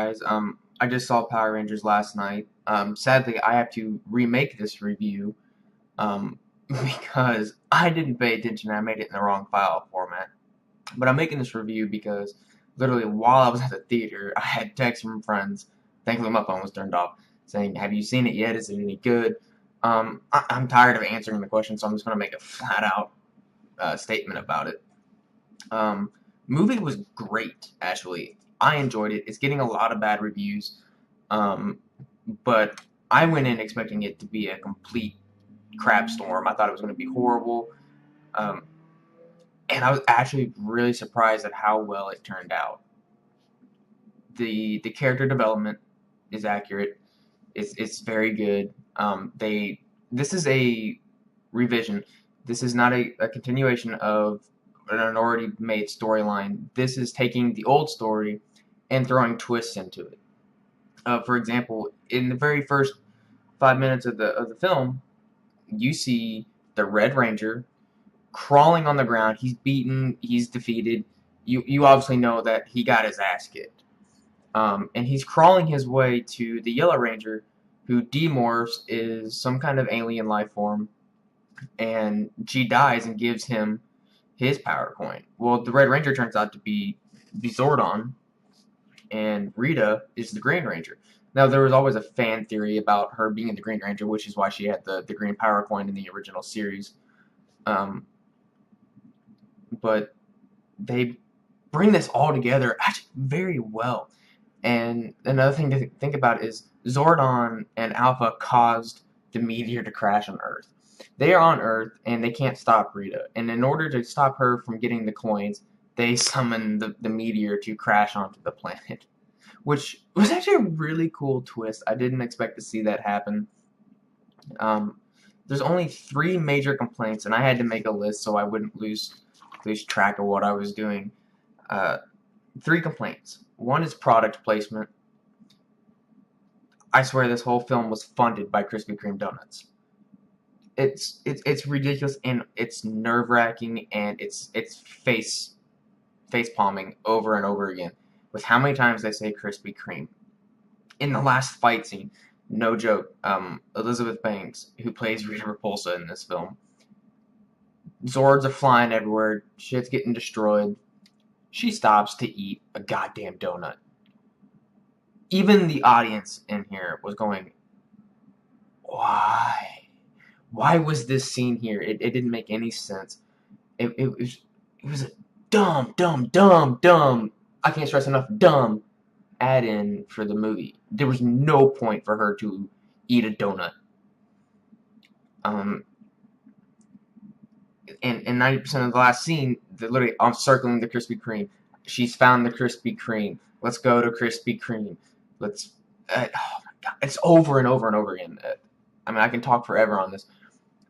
Guys, I just saw Power Rangers last night. Sadly, I have to remake this review, because I didn't pay attention. I made it in the wrong file format. But I'm making this review because literally while I was at the theater, I had texts from friends. Thankfully, my phone was turned off, saying, "Have you seen it yet? Is it any good?" I'm tired of answering the question, so I'm just gonna make a flat-out statement about it. Um, Movie was great, actually. I enjoyed it. It's getting a lot of bad reviews, um, but I went in expecting it to be a complete crap storm. I thought it was going to be horrible, um, and I was actually really surprised at how well it turned out. The character development is accurate. It's very good. This is a revision. This is not a continuation of an already made storyline. This is taking the old story and throwing twists into it. For example, in the very first 5 minutes of the film, you see the Red Ranger crawling on the ground. He's beaten. He's defeated. You obviously know that he got his ass kicked. And he's crawling his way to the Yellow Ranger, who demorphs, is some kind of alien life form, and she dies and gives him his power coin. Well, the Red Ranger turns out to be Zordon, and Rita is the Green Ranger. Now, there was always a fan theory about her being the Green Ranger, which is why she had the green power coin in the original series. Um, but they bring this all together actually very well. And another thing to think about is Zordon and Alpha caused the meteor to crash on Earth. They are on Earth and they can't stop Rita. And in order to stop her from getting the coins, they summon the meteor to crash onto the planet, which was actually a really cool twist. I didn't expect to see that happen. There's only 3 major complaints, and I had to make a list so I wouldn't lose track of what I was doing. 3 complaints. One is product placement. I swear this whole film was funded by Krispy Kreme donuts. It's ridiculous, and it's nerve-wracking, and it's face palming over and over again with how many times they say Krispy Kreme. In the last fight scene, no joke, Elizabeth Banks, who plays Rita Repulsa in this film, Zords are flying everywhere, shit's getting destroyed. She stops to eat a goddamn donut. Even the audience in here was going, why? Why was this scene here? It didn't make any sense. It was a dumb, I can't stress enough, dumb add-in for the movie. There was no point for her to eat a donut. And 90% of the last scene, literally, I'm circling the Krispy Kreme. She's found the Krispy Kreme. Let's go to Krispy Kreme. Let's. Oh my god, it's over and over and over again. I mean, I can talk forever on this.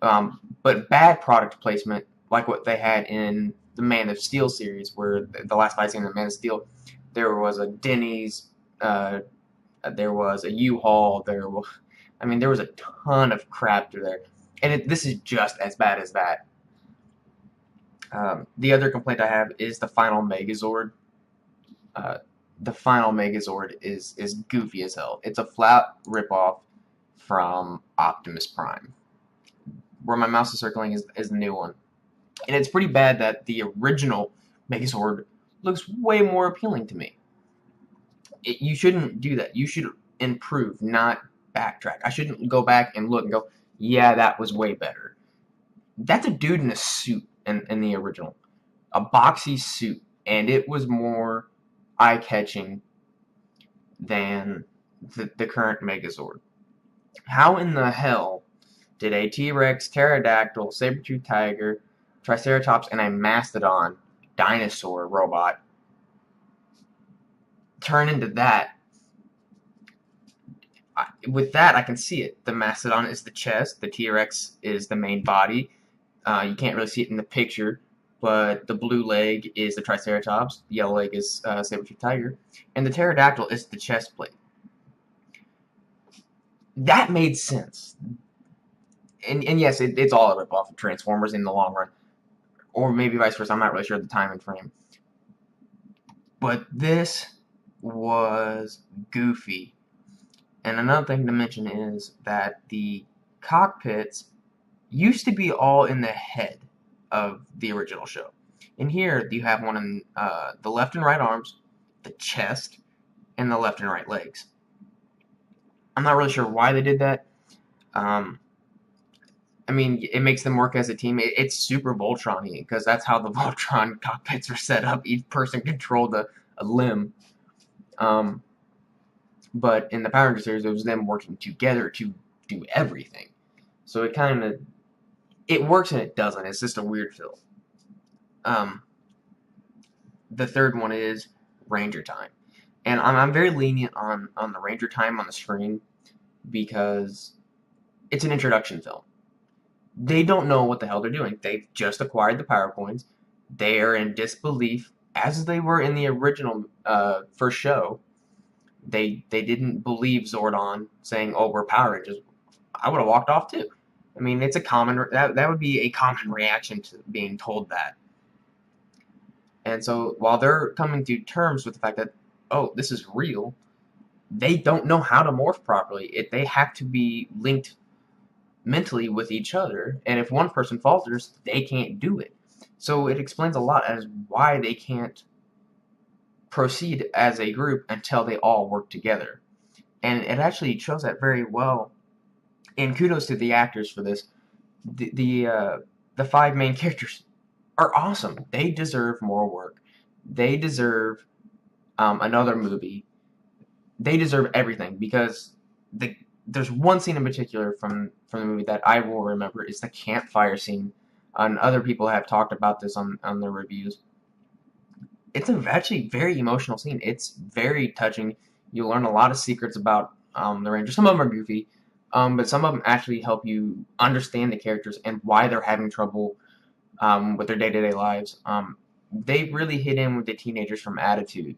But bad product placement, like what they had in the Man of Steel series, where the last fight scene in the Man of Steel, there was a Denny's, there was a U-Haul, there was a ton of crap through there, and this is just as bad as that. The other complaint I have is the final Megazord. The final Megazord is goofy as hell. It's a flat ripoff from Optimus Prime. Where my mouse is circling is the new one. And it's pretty bad that the original Megazord looks way more appealing to me. You shouldn't do that. You should improve, not backtrack. I shouldn't go back and look and go, yeah, that was way better. That's a dude in a suit in the original. A boxy suit. And it was more eye-catching than the current Megazord. How in the hell did a T-Rex, pterodactyl, saber-toothed tiger, triceratops, and a mastodon dinosaur robot turn into that? With that, I can see it. The mastodon is the chest, the T-Rex is the main body. You can't really see it in the picture, but the blue leg is the triceratops, the yellow leg is saber-toothed tiger, and the pterodactyl is the chest plate. That made sense. And yes, it's all a ripoff of Transformers in the long run. Or maybe vice versa, I'm not really sure of the time and frame. But this was goofy. And another thing to mention is that the cockpits used to be all in the head of the original show. In here, you have one in the left and right arms, the chest, and the left and right legs. I'm not really sure why they did that. Um, I mean, it makes them work as a team. It's super Voltron-y because that's how the Voltron cockpits are set up. Each person controlled a limb. Um, but in the Power Rangers series, it was them working together to do everything. So it works and it doesn't. It's just a weird feel. The third one is Ranger Time, and I'm very lenient on the Ranger Time on the screen because it's an introduction film. They don't know what the hell they're doing. They've just acquired the power coins. They are in disbelief, as they were in the original first show. They didn't believe Zordon saying, "Oh, we're Power Rangers." I would have walked off too. I mean, it's a common that would be a common reaction to being told that. And so while they're coming to terms with the fact that, oh, this is real, they don't know how to morph properly. They have to be linked mentally with each other, and if one person falters, they can't do it. So it explains a lot as why they can't proceed as a group until they all work together. And it actually shows that very well. And kudos to the actors for this. The five main characters are awesome. They deserve more work. They deserve another movie. They deserve everything because there's one scene in particular from the movie that I will remember. It's the campfire scene. And other people have talked about this on their reviews. It's actually very emotional scene. It's very touching. You learn a lot of secrets about the Rangers. Some of them are goofy, but some of them actually help you understand the characters and why they're having trouble with their day-to-day lives. They really hit in with the teenagers from Attitude,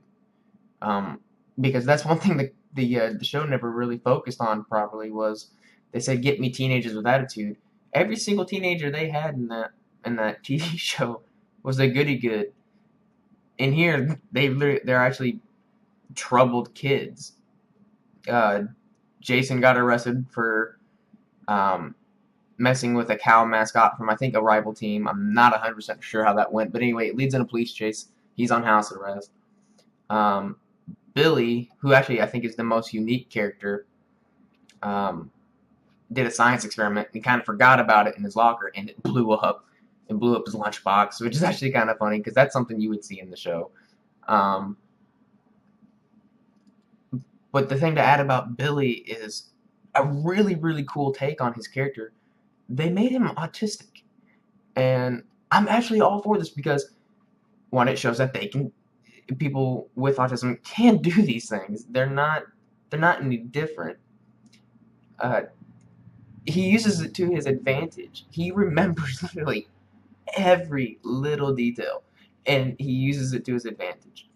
because that's one thing that the show never really focused on properly. Was they said, "Get me teenagers with attitude." Every single teenager they had in that TV show was a goody good. In here, they're actually troubled kids. Uh, Jason got arrested for messing with a cow mascot from, I think, a rival team. I'm not 100% sure how that went, but anyway, it leads in a police chase. He's on house arrest. Billy, who actually I think is the most unique character, did a science experiment and kind of forgot about it in his locker, and it blew up and blew up his lunchbox, which is actually kind of funny because that's something you would see in the show. But the thing to add about Billy is a really, really cool take on his character. They made him autistic, and I'm actually all for this because one, it shows that people with autism can do these things. They're not any different. He uses it to his advantage. He remembers literally every little detail, and he uses it to his advantage.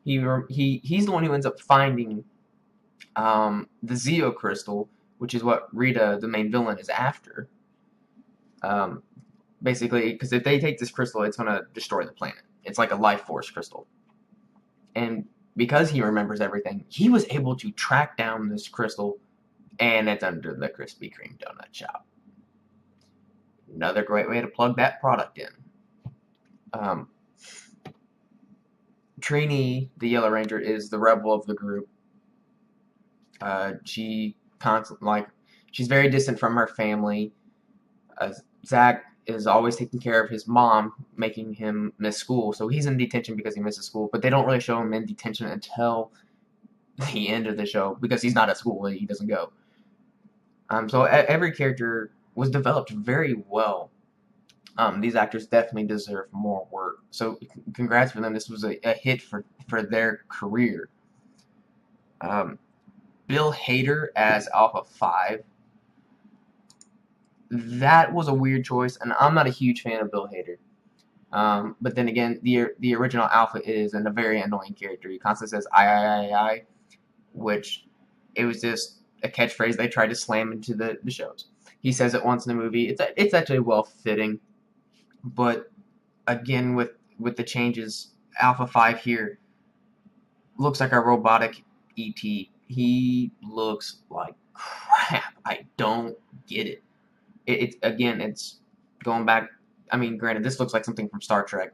He's the one who ends up finding the Zeo crystal, which is what Rita, the main villain, is after. Basically, because if they take this crystal, it's going to destroy the planet. It's like a life force crystal. And because he remembers everything, he was able to track down this crystal, and it's under the Krispy Kreme donut shop. Another great way to plug that product in. Trini, the Yellow Ranger, is the rebel of the group. She's very distant from her family. Zach is always taking care of his mom, making him miss school. So he's in detention because he misses school, but they don't really show him in detention until the end of the show because he's not at school. He doesn't go. So every character was developed very well. These actors definitely deserve more work. So congrats for them. This was a hit for their career. Bill Hader as Alpha 5. That was a weird choice, and I'm not a huge fan of Bill Hader. But then again, the original Alpha is a very annoying character. He constantly says I, which it was just a catchphrase they tried to slam into the shows. He says it once in the movie. It's actually well fitting, but again with the changes, Alpha 5 here looks like a robotic ET. He looks like crap. I don't get it. It again, it's going back. I mean, granted, this looks like something from Star Trek,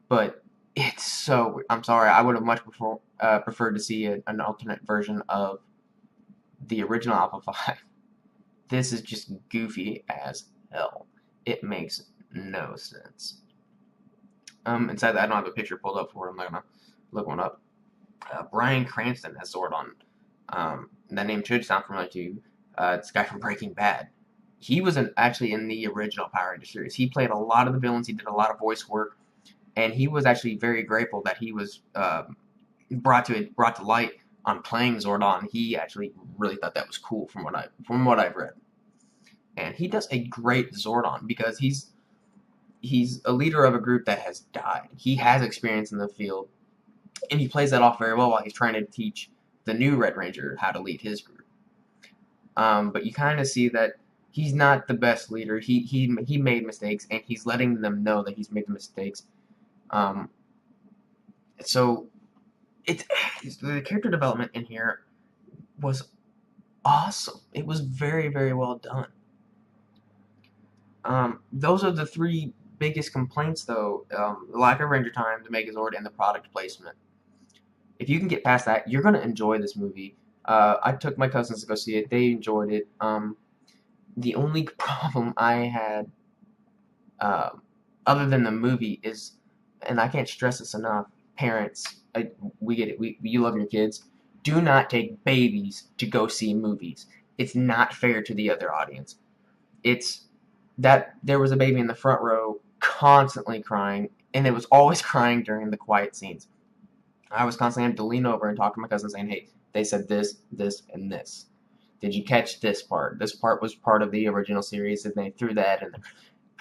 but it's so. I'm sorry. I would have much preferred to see an alternate version of the original Alpha 5. This is just goofy as hell. It makes no sense. Inside that, I don't have a picture pulled up for him. I'm gonna look one up. Bryan Cranston as Zordon. That name should sound familiar to you. It's a guy from Breaking Bad. He was actually in the original Power Rangers series. He played a lot of the villains. He did a lot of voice work, and he was actually very grateful that he was brought to light on playing Zordon. He actually really thought that was cool from what I've read, and he does a great Zordon because he's a leader of a group that has died. He has experience in the field, and he plays that off very well while he's trying to teach the new Red Ranger how to lead his group. But you kind of see that he's not the best leader. He made mistakes, and he's letting them know that he's made the mistakes. So the character development in here was awesome. It was very, very well done. Those are the three biggest complaints, though. The lack of Ranger time, the Megazord, and the product placement. If you can get past that, you're going to enjoy this movie. I took my cousins to go see it. They enjoyed it. The only problem I had, other than the movie, is, and I can't stress this enough, parents, we get it. You love your kids. Do not take babies to go see movies. It's not fair to the other audience. It's that there was a baby in the front row constantly crying, and it was always crying during the quiet scenes. I was constantly having to lean over and talk to my cousin saying, hey, they said this, this, and this. Did you catch this part? This part was part of the original series, and they threw that in there.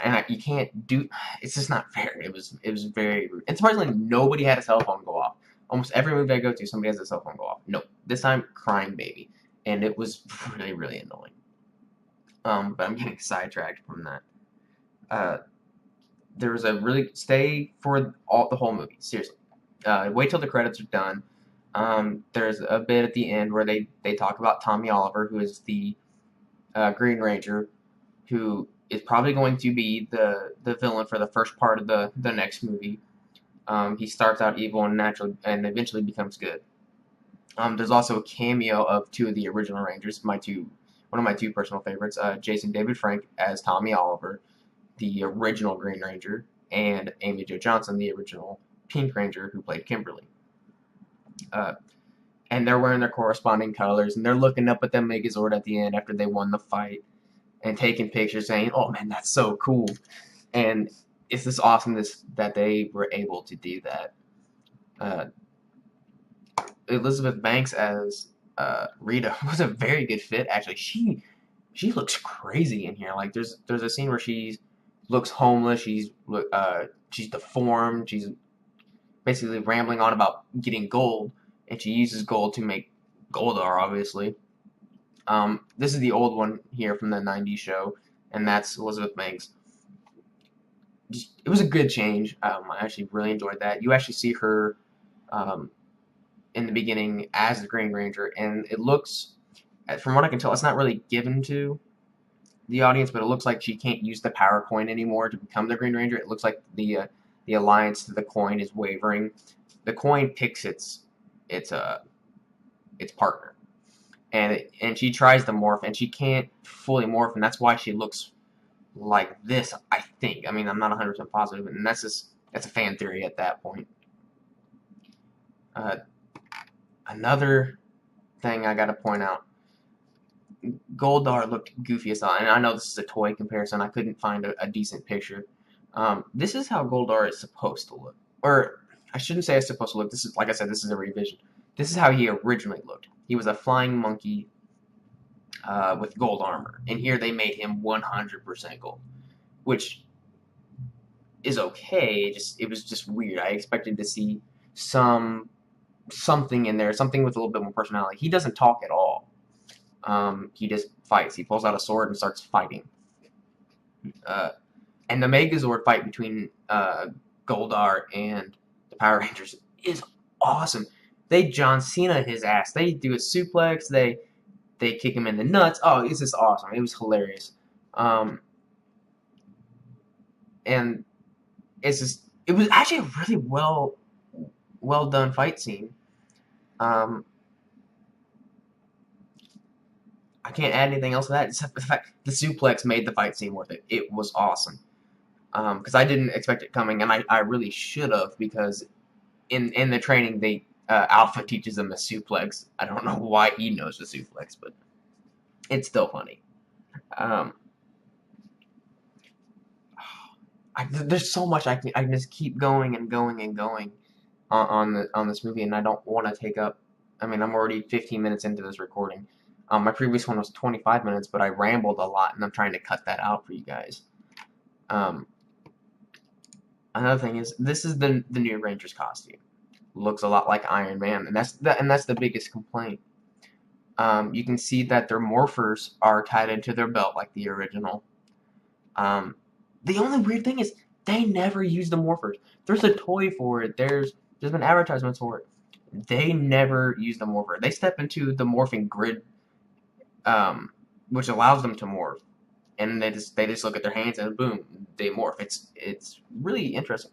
And you can't do. It's just not fair. It was very rude. And surprisingly, nobody had a cell phone go off. Almost every movie I go to, somebody has a cell phone go off. No, this time, crying baby, and it was really, really annoying. But I'm getting sidetracked from that. There was a really stay for the whole movie. Seriously, wait till the credits are done. There's a bit at the end where they talk about Tommy Oliver, who is the Green Ranger, who is probably going to be the villain for the first part of the next movie. He starts out evil and eventually becomes good. There's also a cameo of two of the original Rangers, one of my two personal favorites, Jason David Frank as Tommy Oliver, the original Green Ranger, and Amy Jo Johnson, the original Pink Ranger, who played Kimberly. And they're wearing their corresponding colors, and they're looking up at the Megazord at the end after they won the fight, and taking pictures saying, oh man, that's so cool. And it's just awesome that they were able to do that. Elizabeth Banks as Rita was a very good fit, actually. She looks crazy in here. Like there's a scene where she looks homeless, she's deformed, she's basically rambling on about getting gold, and she uses gold to make Goldar, obviously. This is the old one here from the 90s show, and that's Elizabeth Banks. It was a good change. I actually really enjoyed that. You actually see her in the beginning as the Green Ranger, and it looks, from what I can tell, it's not really given to the audience, but it looks like she can't use the power coin anymore to become the Green Ranger. It looks like the alliance to the coin is wavering. The coin picks its partner, and she tries to morph, and she can't fully morph, and that's why she looks like this, I think. I mean, I'm not 100% positive, and that's a fan theory at that point. Another thing I gotta point out, Goldar looked goofy as hell, and I know this is a toy comparison. I couldn't find a decent picture. This is how Goldar is supposed to look, or I shouldn't say it's supposed to look. This is, like I said, this is a revision. This is how he originally looked. He was a flying monkey with gold armor, and here they made him 100% gold, which is okay. It was just weird. I expected to see something in there, something with a little bit more personality. He doesn't talk at all. He just fights. He pulls out a sword and starts fighting. And the Megazord fight between Goldar and the Power Rangers is awesome. They John Cena his ass. They do a suplex. They kick him in the nuts. Oh, it's just awesome. It was hilarious. And it was actually a really well done fight scene. Um, I can't add anything else to that except the fact the suplex made the fight scene worth it. It was awesome. Because I didn't expect it coming, and I really should have, because in the training they Alpha teaches them a suplex. I don't know why he knows the suplex, but it's still funny. Um, there's so much I can just keep going and going and going on this movie, and I don't want to take up. I mean, I'm already 15 minutes into this recording. My previous one was 25 minutes, but I rambled a lot, and I'm trying to cut that out for you guys. Another thing is, this is the new Ranger's costume. Looks a lot like Iron Man, and that's the biggest complaint. You can see that their morphers are tied into their belt like the original. The only weird thing is they never use the morphers. There's a toy for it. There's been advertisements for it. They never use the morpher. They step into the morphing grid, which allows them to morph, and they just look at their hands and boom, they morph. It's really interesting.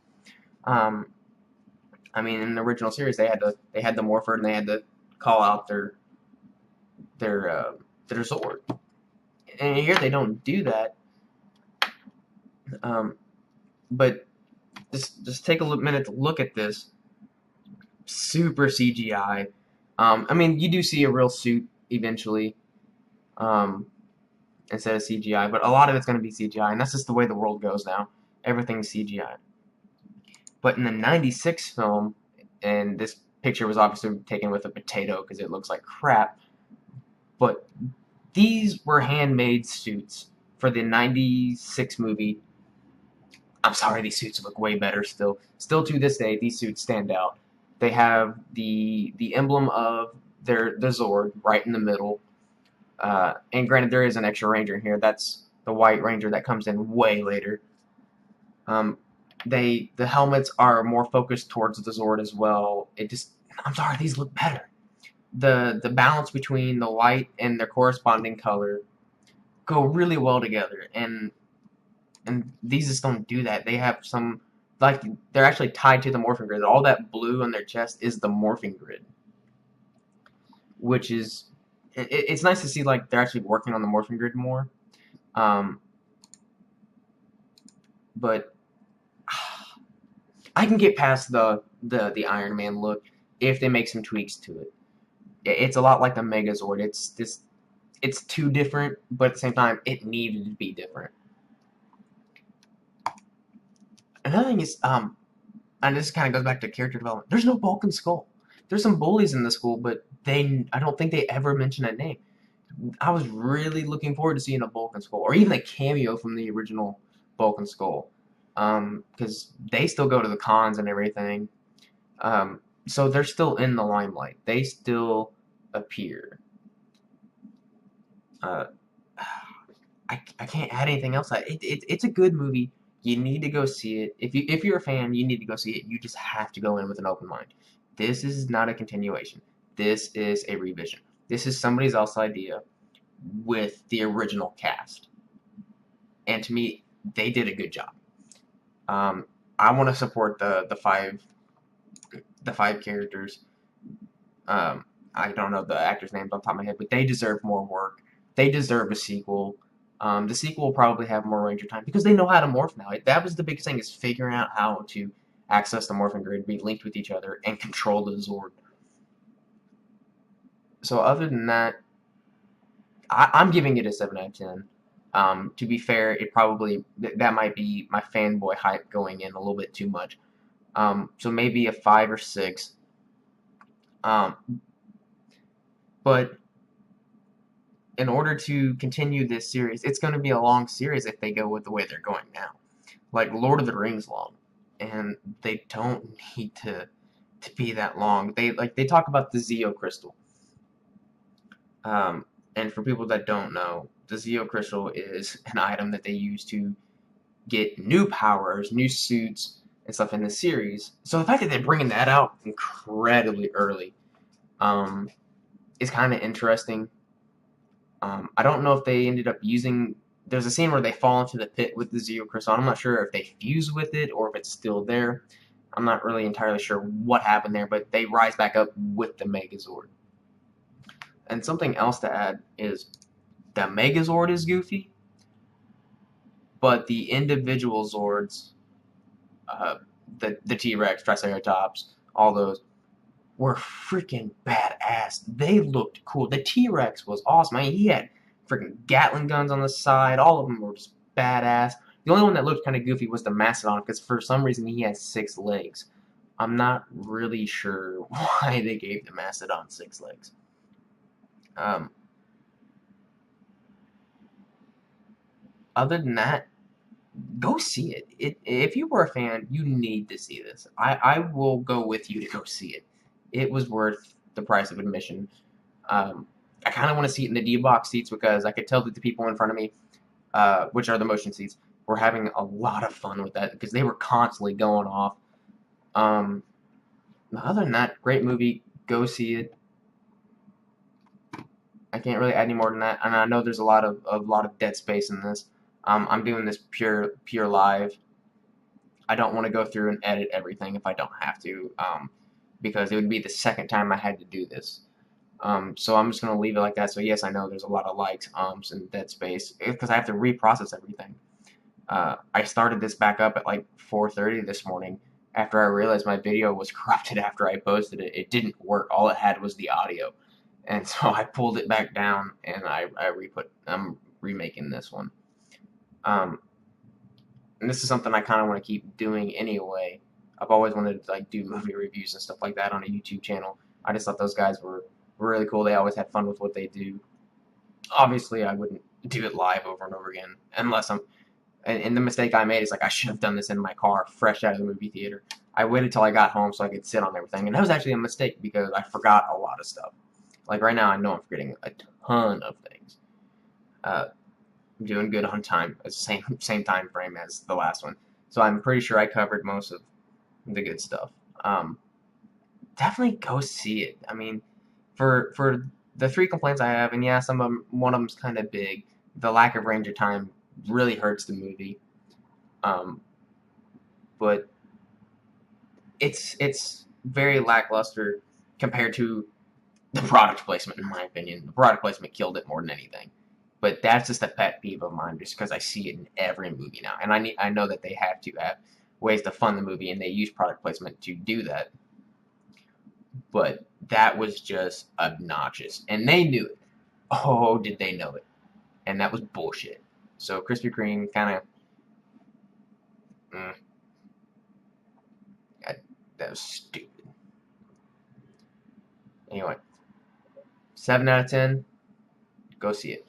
I mean, in the original series, they had the morpher, and they had to call out their sword. And here they don't do that. But just take a minute to look at this. Super CGI. I mean, you do see a real suit eventually, instead of CGI, but a lot of it's going to be CGI, and that's just the way the world goes now. Everything's CGI. But in the '96 film, and this picture was obviously taken with a potato because it looks like crap, but these were handmade suits for the '96 movie. I'm sorry, these suits look way better still. Still to this day, these suits stand out. They have the emblem of the Zord right in the middle. And granted, there is an extra Ranger in here. That's the White Ranger that comes in way later. The helmets are more focused towards the Zord as well. I'm sorry, these look better. The balance between the light and their corresponding color go really well together, and these just don't do that. They have some, like, they're actually tied to the morphing grid. All that blue on their chest is the morphing grid, which is, it's nice to see, like, they're actually working on the morphing grid more. But I can get past the Iron Man look if they make some tweaks to it. It's a lot like the Megazord. It's too different, but at the same time, it needed to be different. Another thing is, and this kind of goes back to character development. There's no Bulk and Skull. There's some bullies in the school, but I don't think they ever mention that name. I was really looking forward to seeing a Bulk and Skull, or even a cameo from the original Bulk and Skull, because they still go to the cons and everything. So they're still in the limelight. They still appear. I can't add anything else. It's a good movie. You need to go see it. If you're a fan, you need to go see it. You just have to go in with an open mind. This is not a continuation. This is a revision. This is somebody else's idea with the original cast. And to me, they did a good job. I want to support the five characters. I don't know the actors' names off the top of my head, but they deserve more work. They deserve a sequel. The sequel will probably have more Ranger time because they know how to morph now. That was the biggest thing, is figuring out how to access the morphing grid, be linked with each other, and control the Zord. So other than that, I'm giving it a 7 out of 10. To be fair, that might be my fanboy hype going in a little bit too much. So maybe a 5 or 6. But in order to continue this series, it's going to be a long series if they go with the way they're going now. Like Lord of the Rings long. And they don't need to be that long. They talk about the Zeo Crystal. And for people that don't know, the Zeo Crystal is an item that they use to get new powers, new suits, and stuff in the series. So the fact that they're bringing that out incredibly early is kind of interesting. I don't know if they ended up using. There's a scene where they fall into the pit with the Zeo Crystal. I'm not sure if they fuse with it or if it's still there. I'm not really entirely sure what happened there, but they rise back up with the Megazord. And something else to add is the Megazord is goofy, but the individual Zords, uh, the T-Rex, Triceratops, all those, were freaking badass. They looked cool. The T-Rex was awesome. I mean, he had freaking Gatling guns on the side. All of them were just badass. The only one that looked kind of goofy was the Mastodon, because for some reason he has 6 legs. I'm not really sure why they gave the Mastodon 6 legs. Um, Other than that, go see it. If you were a fan, you need to see this. I will go with you to go see it. It was worth the price of admission. Um, I kind of want to see it in the D-box seats because I could tell that the people in front of me, which are the motion seats, were having a lot of fun with that because they were constantly going off. Other than that, great movie. Go see it. I can't really add any more than that. And I know there's a lot of dead space in this. I'm doing this pure live. I don't want to go through and edit everything if I don't have to, because it would be the second time I had to do this. So I'm just going to leave it like that. So yes, I know there's a lot of likes, and dead space because I have to reprocess everything. I started this back up at like 4:30 this morning after I realized my video was corrupted after I posted it. It didn't work. All it had was the audio. And so I pulled it back down and I'm remaking this one. Um, and this is something I kind of want to keep doing anyway. I've always wanted to like do movie reviews and stuff like that on a YouTube channel. I just thought those guys were really cool. They always had fun with what they do. Obviously, I wouldn't do it live over and over again unless I'm. And the mistake I made is like I should have done this in my car, fresh out of the movie theater. I waited till I got home so I could sit on everything, and that was actually a mistake because I forgot a lot of stuff. Like right now, I know I'm forgetting a ton of things. I'm doing good on time, same time frame as the last one, so I'm pretty sure I covered most of the good stuff. Um, Definitely go see it. I mean, for the 3 complaints I have, and yeah, one of them's kind of big. The lack of range of time really hurts the movie, um, but it's very lackluster compared to the product placement, in my opinion. The product placement killed it more than anything. But that's just a pet peeve of mine, just because I see it in every movie now, and I know that they have to have ways to fund the movie, and they use product placement to do that. But that was just obnoxious, and they knew it. Oh, did they know it? And that was bullshit. So Krispy Kreme kind of, mm, that was stupid. Anyway, 7 out of 10. Go see it.